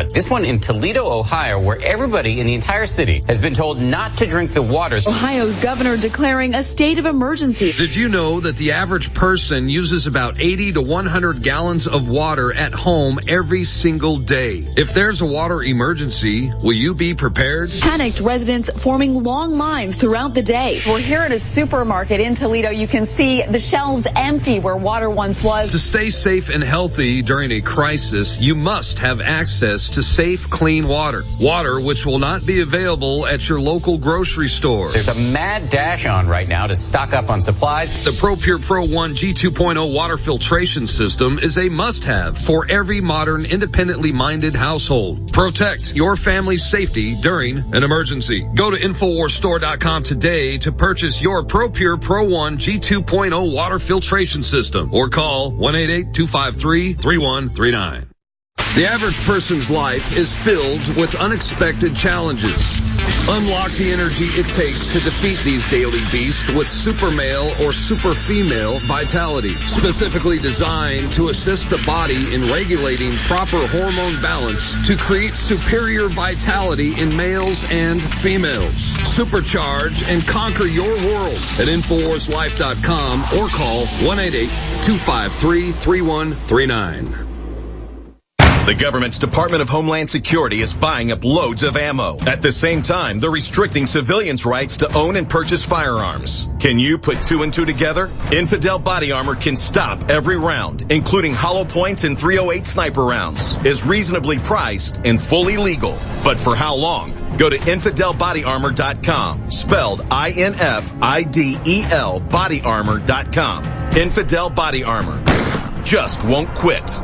but this one in Toledo, Ohio, where everybody in the entire city has been told not to drink the water. Ohio's governor declaring a state of emergency. Did you know that the average person uses about 80 to 100 gallons of water at home every single day? If there's a water emergency, will you be prepared? Panicked residents forming long lines throughout the day. We're here at a supermarket in Toledo. You can see the shelves empty where water once was. To stay safe and healthy during a crisis, you must have access to safe, clean water. Water which will not be available at your local grocery store. There's a mad dash on right now to stock up on supplies. The ProPure Pro 1 G2.0 water filtration system is a must-have for every modern, independently minded household. Protect your family's safety during an emergency. Go to InfoWarsStore.com today to purchase your ProPure Pro 1 G2.0 water filtration system or call 1-888-253-3139. The average person's life is filled with unexpected challenges. Unlock the energy it takes to defeat these daily beasts with Super Male or Super Female Vitality, specifically designed to assist the body in regulating proper hormone balance to create superior vitality in males and females. Supercharge and conquer your world at InfoWarsLife.com or call 1-888-253-3139. The government's Department of Homeland Security is buying up loads of ammo. At the same time, they're restricting civilians' rights to own and purchase firearms. Can you put two and two together? Infidel Body Armor can stop every round, including hollow points and .308 sniper rounds, is reasonably priced and fully legal. But for how long? Go to InfidelBodyArmor.com, spelled INFIDEL bodyarmor.com. Infidel Body Armor. Just won't quit.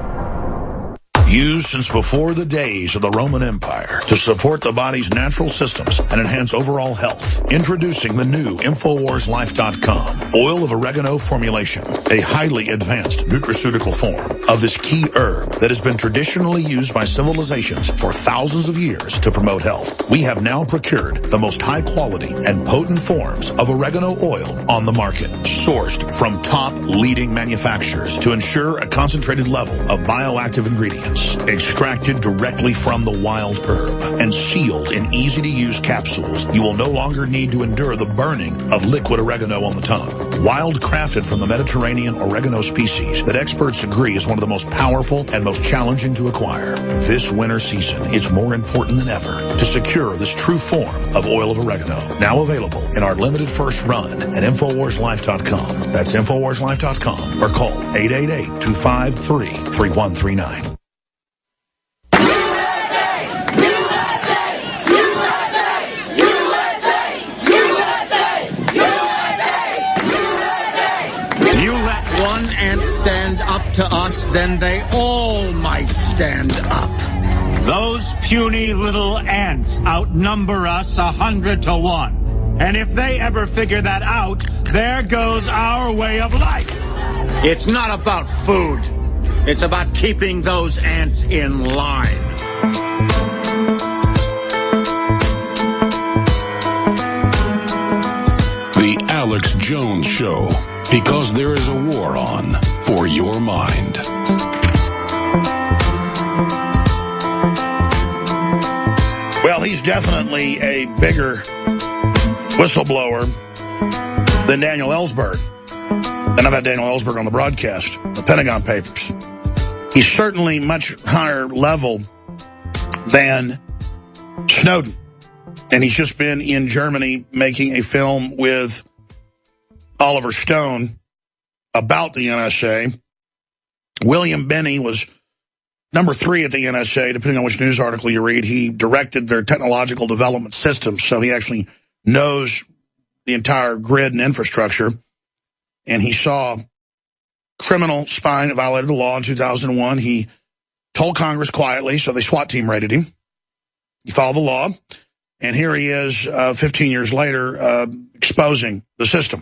Used since before the days of the Roman Empire to support the body's natural systems and enhance overall health. Introducing the new InfoWarsLife.com oil of oregano formulation, a highly advanced nutraceutical form of this key herb that has been traditionally used by civilizations for thousands of years to promote health. We have now procured the most high quality and potent forms of oregano oil on the market, sourced from top leading manufacturers to ensure a concentrated level of bioactive ingredients. Extracted directly from the wild herb and sealed in easy-to-use capsules, you will no longer need to endure the burning of liquid oregano on the tongue. Wild crafted from the Mediterranean oregano species that experts agree is one of the most powerful and most challenging to acquire. This winter season, it's more important than ever to secure this true form of oil of oregano. Now available in our limited first run at InfoWarsLife.com. That's InfoWarsLife.com or call 888-253-3139. Stand up to us, then they all might stand up. Those puny little ants outnumber us 100 to 1. And if they ever figure that out, there goes our way of life. It's not about food. It's about keeping those ants in line. The Alex Jones Show. Because there is a war on for your mind. Well, he's definitely a bigger whistleblower than Daniel Ellsberg. And I've had Daniel Ellsberg on the broadcast, the Pentagon Papers. He's certainly much higher level than Snowden. And he's just been in Germany making a film with Oliver Stone about the NSA. William Binney was number 3 at the NSA, depending on which news article you read. He directed their technological development systems, so he actually knows the entire grid and infrastructure. And he saw criminal spying that violated the law in 2001. He told Congress quietly, so the SWAT team raided him. He followed the law, and here he is 15 years later exposing the system.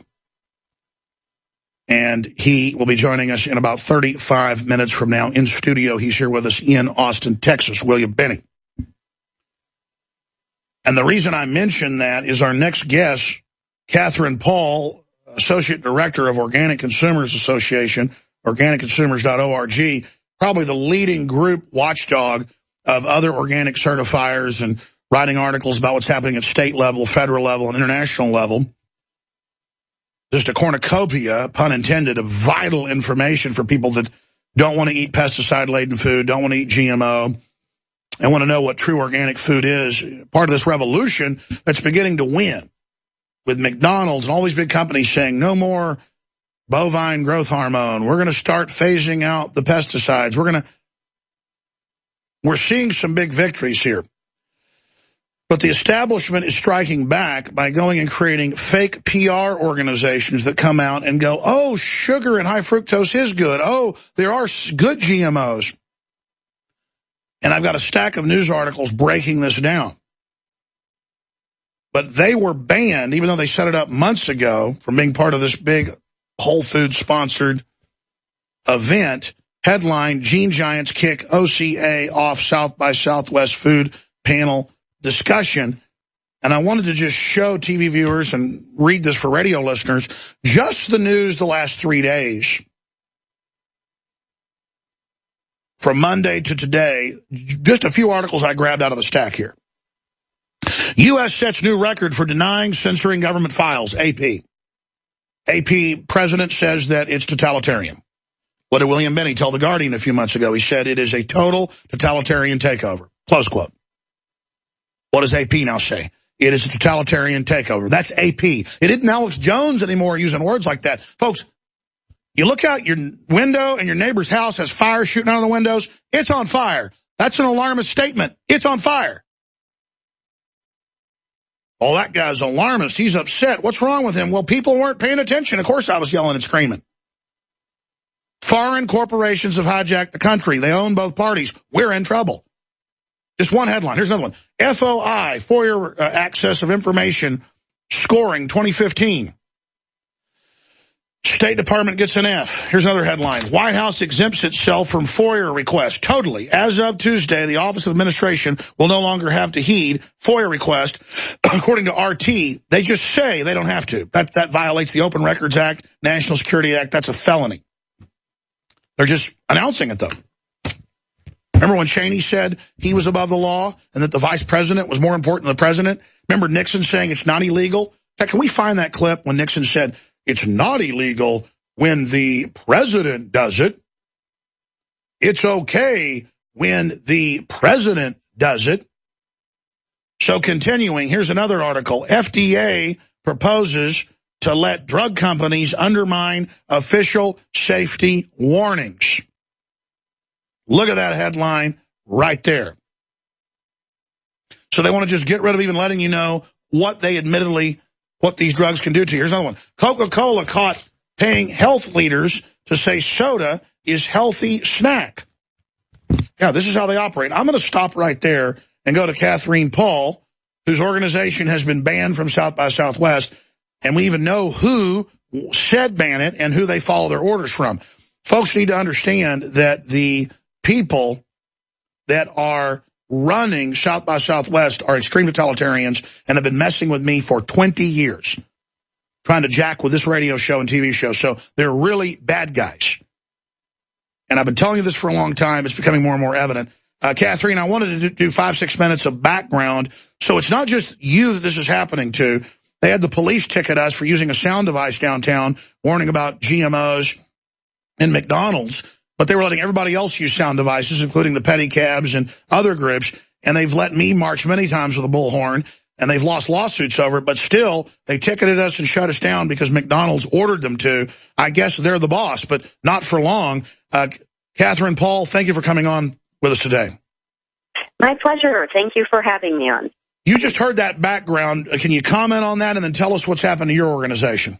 And he will be joining us in about 35 minutes from now in studio. He's here with us in Austin, Texas, William Binney. And the reason I mention that is our next guest, Catherine Paul, Associate Director of Organic Consumers Association, organicconsumers.org, probably the leading group watchdog of other organic certifiers and writing articles about what's happening at state level, federal level, and international level. Just a cornucopia, pun intended, of vital information for people that don't want to eat pesticide-laden food, don't want to eat GMO, and want to know what true organic food is. Part of this revolution that's beginning to win with McDonald's and all these big companies saying no more bovine growth hormone. We're going to start phasing out the pesticides. We're seeing some big victories here. But the establishment is striking back by going and creating fake PR organizations that come out and go, oh, sugar and high fructose is good. Oh, there are good GMOs. And I've got a stack of news articles breaking this down. But they were banned, even though they set it up months ago, from being part of this big Whole Foods-sponsored event. Headline, Gene Giants kick OCA off South by Southwest food panel discussion. And I wanted to just show TV viewers and read this for radio listeners, just the news the last 3 days. From Monday to today, just a few articles I grabbed out of the stack here. U.S. sets new record for denying, censoring government files, AP. AP president says that it's totalitarian. What did William Binney tell The Guardian a few months ago? He said it is a total totalitarian takeover. Close quote. What does AP now say? It is a totalitarian takeover. That's AP. It isn't Alex Jones anymore using words like that. Folks, you look out your window and your neighbor's house has fire shooting out of the windows. It's on fire. That's an alarmist statement. It's on fire. Oh, that guy's alarmist. He's upset. What's wrong with him? Well, people weren't paying attention. Of course I was yelling and screaming. Foreign corporations have hijacked the country. They own both parties. We're in trouble. Just one headline. Here's another one. FOI, FOIA access of information, scoring 2015. State Department gets an F. Here's another headline. White House exempts itself from FOIA requests. Totally. As of Tuesday, the Office of Administration will no longer have to heed FOIA requests. According to RT, they just say they don't have to. That violates the Open Records Act, National Security Act. That's a felony. They're just announcing it, though. Remember when Cheney said he was above the law and that the vice president was more important than the president? Remember Nixon saying it's not illegal? In fact, can we find that clip when Nixon said it's not illegal when the president does it? It's okay when the president does it. So continuing, here's another article. FDA proposes to let drug companies undermine official safety warnings. Look at that headline right there. So they want to just get rid of even letting you know what these drugs can do to you. Here's another one. Coca-Cola caught paying health leaders to say soda is healthy snack. Yeah, this is how they operate. I'm going to stop right there and go to Catherine Paul, whose organization has been banned from South by Southwest, and we even know who said ban it and who they follow their orders from. Folks need to understand that the people that are running South by Southwest are extreme totalitarians and have been messing with me for 20 years, trying to jack with this radio show and TV show. So they're really bad guys. And I've been telling you this for a long time. It's becoming more and more evident. Catherine, I wanted to do 5-6 minutes of background. So it's not just you that this is happening to. They had the police ticket us for using a sound device downtown, warning about GMOs and McDonald's. But they were letting everybody else use sound devices, including the pedicabs and other groups. And they've let me march many times with a bullhorn, and they've lost lawsuits over it. But still, they ticketed us and shut us down because McDonald's ordered them to. I guess they're the boss, but not for long. Catherine Paul, thank you for coming on with us today. My pleasure. Thank you for having me on. You just heard that background. Can you comment on that and then tell us what's happened to your organization?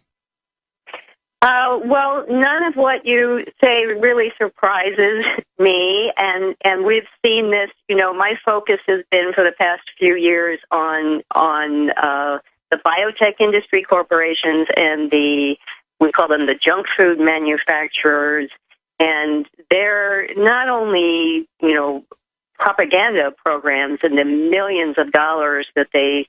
Well, none of what you say really surprises me, and we've seen this. You know, my focus has been for the past few years on the biotech industry corporations and we call them the junk food manufacturers, and they're not only, propaganda programs and the millions of dollars that they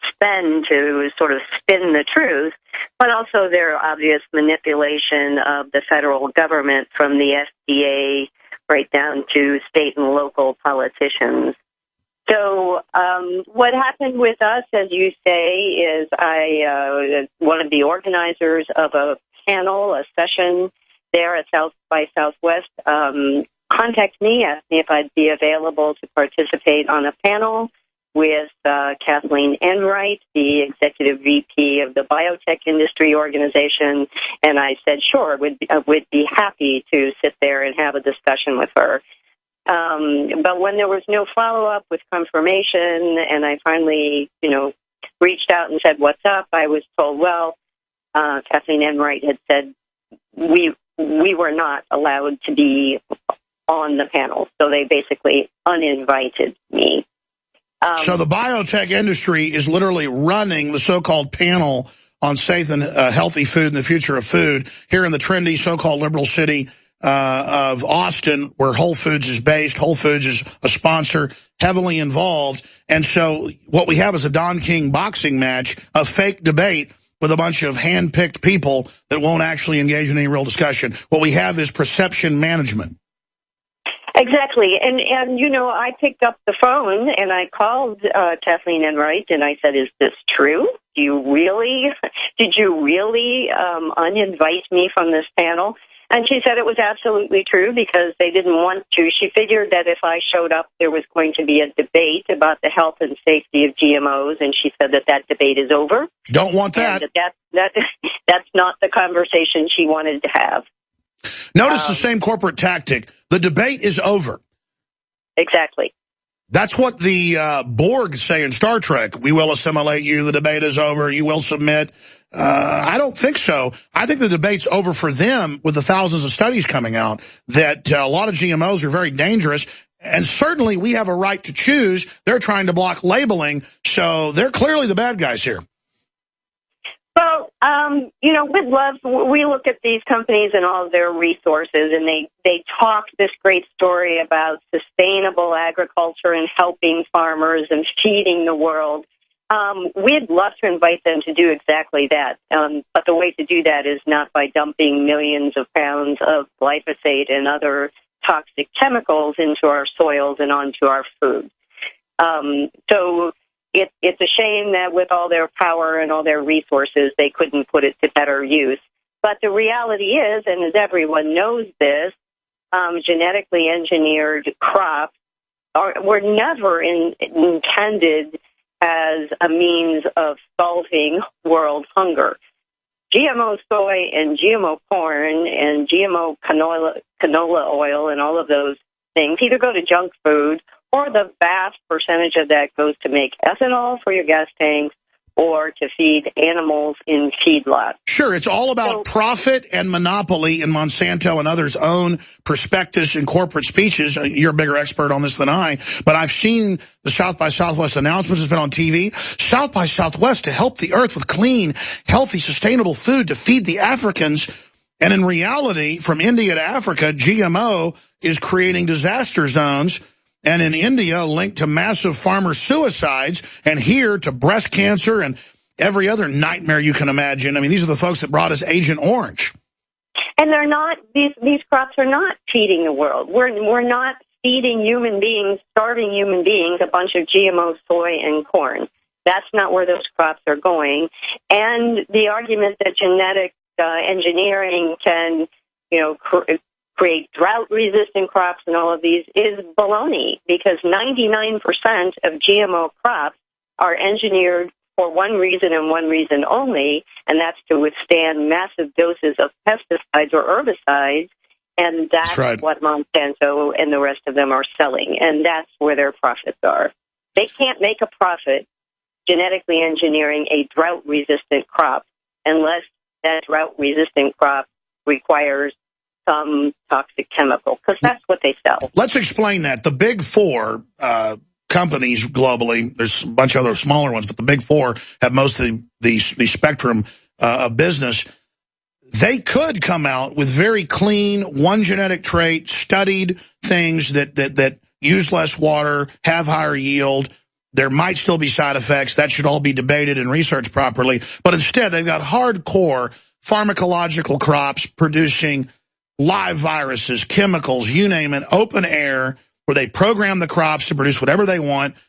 spend to sort of spin the truth, but also their obvious manipulation of the federal government, from the FDA right down to state and local politicians. So what happened with us, as you say, is I one of the organizers of a panel, a session there at South by Southwest, contacted me, asked me if I'd be available to participate on a panel with Kathleen Enright, the executive VP of the Biotech Industry Organization, and I said, sure, would be happy to sit there and have a discussion with her. But when there was no follow-up with confirmation, and I finally, reached out and said, what's up, I was told, well, Kathleen Enright had said we were not allowed to be on the panel, so they basically uninvited me. So the biotech industry is literally running the so-called panel on safe and healthy food and the future of food here in the trendy so-called liberal city of Austin, where Whole Foods is based. Whole Foods is a sponsor, heavily involved. And so what we have is a Don King boxing match, a fake debate with a bunch of hand-picked people that won't actually engage in any real discussion. What we have is perception management. Exactly. And I picked up the phone and I called Kathleen Enright and I said, is this true? Did you really uninvite me from this panel? And she said it was absolutely true because they didn't want to. She figured that if I showed up, there was going to be a debate about the health and safety of GMOs, and she said that debate is over. Don't want that. And that's not the conversation she wanted to have. Notice the same corporate tactic. The debate is over. Exactly. That's what the Borg say in Star Trek. We will assimilate you. The debate is over. You will submit. I don't think so. I think the debate's over for them with the thousands of studies coming out that a lot of GMOs are very dangerous. And certainly we have a right to choose. They're trying to block labeling. So they're clearly the bad guys here. Well, with love, we look at these companies and all of their resources, and they talk this great story about sustainable agriculture and helping farmers and feeding the world. We'd love to invite them to do exactly that, but the way to do that is not by dumping millions of pounds of glyphosate and other toxic chemicals into our soils and onto our food. So it's a shame that with all their power and all their resources, they couldn't put it to better use. But the reality is, and as everyone knows this, genetically engineered crops were never intended as a means of solving world hunger. GMO soy and GMO corn and GMO canola oil and all of those things either go to junk food, or the vast percentage of that goes to make ethanol for your gas tanks or to feed animals in feedlots. Sure, it's all about profit and monopoly in Monsanto and others' own prospectus and corporate speeches. You're a bigger expert on this than I, but I've seen the South by Southwest announcements. It's been on TV. South by Southwest to help the earth with clean, healthy, sustainable food to feed the Africans. And in reality, from India to Africa, GMO is creating disaster zones. And in India, linked to massive farmer suicides, and here to breast cancer and every other nightmare you can imagine. I mean, these are the folks that brought us Agent Orange. And they're not; these crops are not feeding the world. We're not feeding human beings, starving human beings, a bunch of GMO soy and corn. That's not where those crops are going. And the argument that genetic engineering can, create drought-resistant crops and all of these is baloney, because 99% of GMO crops are engineered for one reason and one reason only, and that's to withstand massive doses of pesticides or herbicides, and that's right. What Monsanto and the rest of them are selling, and that's where their profits are. They can't make a profit genetically engineering a drought-resistant crop unless that drought-resistant crop requires some toxic chemical, because that's what they sell. Let's explain that. The big four companies globally, there's a bunch of other smaller ones, but the big four have most of the spectrum of business. They could come out with very clean, one genetic trait, studied things that use less water, have higher yield. There might still be side effects. That should all be debated and researched properly. But instead, they've got hardcore pharmacological crops producing live viruses, chemicals, you name it, open air, where they program the crops to produce whatever they want,